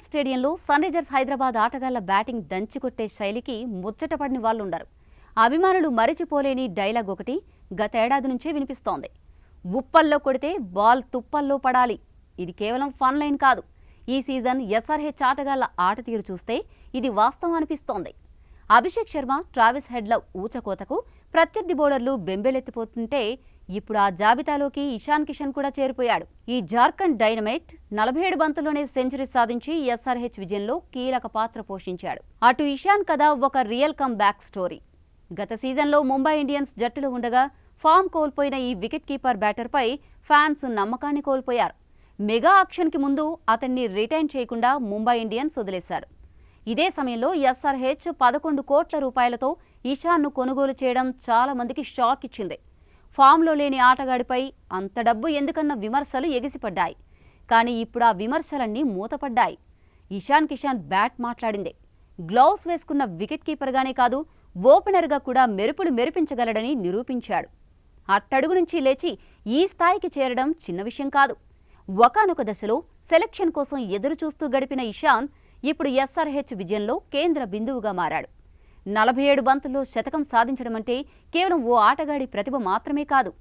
ఎన్టీఆర్ స్టేడియంలో sun Risers Hyderabad ఆటగాళ్ల batting దంచికొట్టే శైలికి ముచ్చటపడిన వాళ్లుండరు. అభిమానులు మరిచిపోలేని డైలాగ్ ఒకటి గతేడాది నుంచే వినిపిస్తోంది. ఉప్పల్లో కొడితే బాల్ తుప్పల్లో పడాలి. ఇది కేవలం ఫన్ లైన్ కాదు. ఈ సీజన్ ఎస్ఆర్హెచ్ ఆటగాళ్ల ఆట తీరు చూస్తే ఇది వాస్తవం అనిపిస్తోంది. అభిషేక్ శర్మ, ట్రావిస్ హెడ్ల ఊచకోతకు ప్రత్యర్థి బౌలర్లు బెంబేలెత్తిపోతుంటే ఇప్పుడు ఆ జాబితాలోకి ఇషాన్ కిషన్ కూడా చేరిపోయాడు. ఈ జార్ఖండ్ డైనమైట్ 47 బంతుల్లోనే సెంచరీ సాధించి ఎస్ఆర్హెచ్ విజయంలో కీలక పాత్ర పోషించాడు. అటు ఇషాన్ కథ ఒక రియల్ కమ్ బ్యాక్ స్టోరీ. గత సీజన్లో ముంబై ఇండియన్స్ జట్టులో ఉండగా ఫామ్ కోల్పోయిన ఈ వికెట్ కీపర్ బ్యాటర్పై ఫ్యాన్స్ నమ్మకాన్ని కోల్పోయారు. మెగా ఆక్షన్కి ముందు అతన్ని రిటైన్ చేయకుండా ముంబై ఇండియన్స్ వదిలేశారు. ఇదే సమయంలో ఎస్ఆర్హెచ్ 11 కోట్ల రూపాయలతో ఇషాన్ను కొనుగోలు చేయడం చాలా మందికి షాక్ ఇచ్చింది. ఫామ్లో లేని ఆటగాడిపై అంత డబ్బు ఎందుకన్న విమర్శలు ఎగిసిపడ్డాయి. కానీ ఇప్పుడు ఆ విమర్శలన్నీ మూతపడ్డాయి. ఇషాన్ కిషన్ బ్యాట్ మాట్లాడిందే. గ్లౌస్ వేసుకున్న వికెట్ కీపర్గానే కాదు, ఓపెనర్గా కూడా మెరుపులు మెరిపించగలడని నిరూపించాడు. అట్టడుగు నుంచి లేచి ఈ స్థాయికి చేరడం చిన్న విషయం కాదు. ఒకానొక దశలో సెలక్షన్ కోసం ఎదురుచూస్తూ గడిపిన ఇషాన్ ఇప్పుడు ఎస్ఆర్హెచ్ విజయంలో కేంద్ర బిందువుగా మారాడు. 47 బంతుల్లో శతకం సాధించడమంటే కేవలం ఓ ఆటగాడి ప్రతిభ మాత్రమే కాదు,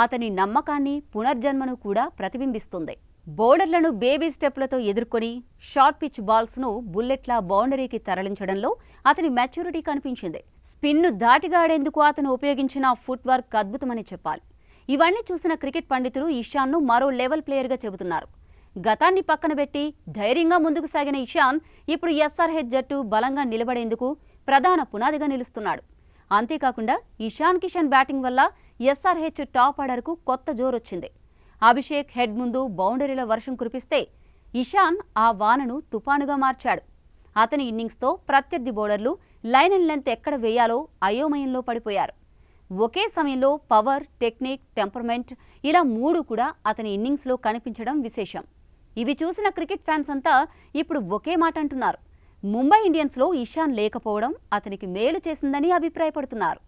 అతని నమ్మకాన్ని, పునర్జన్మను కూడా ప్రతిబింబిస్తుంది. బౌలర్లను బేబీ స్టెప్లతో ఎదుర్కొని షార్ట్ పిచ్ బాల్స్ను బుల్లెట్లా బౌండరీకి తరలించడంలో అతని మెచ్యూరిటీ కనిపించింది. స్పిన్ను దాటిగాడేందుకు అతను ఉపయోగించిన ఫుట్ వర్క్ అద్భుతమని చెప్పాలి. ఇవన్నీ చూసిన క్రికెట్ పండితులు ఇషాన్ను మరో లెవెల్ ప్లేయర్గా చెబుతున్నారు. గతాన్ని పక్కన పెట్టి ధైర్యంగా ముందుకు సాగిన ఇషాన్ ఇప్పుడు ఎస్ఆర్హెచ్ జట్టు బలంగా నిలబడేందుకు ప్రధాన పునాదిగా నిలుస్తున్నాడు. అంతేకాకుండా ఇషాన్ కిషన్ బ్యాటింగ్ వల్ల ఎస్ఆర్హెచ్ టాప్ ఆర్డర్కు కొత్త జోరొచ్చింది. అభిషేక్ హెడ్ ముందు బౌండరీల వర్షం కురిపిస్తే ఇషాన్ ఆ వానను తుపానుగా మార్చాడు. అతని ఇన్నింగ్స్తో ప్రత్యర్థి బౌలర్లు లైన్ అండ్ లెంత్ ఎక్కడ వేయాలో అయోమయంలో పడిపోయారు. ఒకే సమయంలో పవర్, టెక్నిక్, టెంపర్మెంట్ ఇలా 3 కూడా అతని ఇన్నింగ్స్లో కనిపించడం విశేషం. ఇవి చూసిన క్రికెట్ ఫ్యాన్స్ అంతా ఇప్పుడు ఒకే మాట అంటున్నారు: ముంబై ఇండియన్స్లో ఇషాన్ లేకపోవడం అతనికి మేలు చేసిందని అభిప్రాయపడుతున్నారు.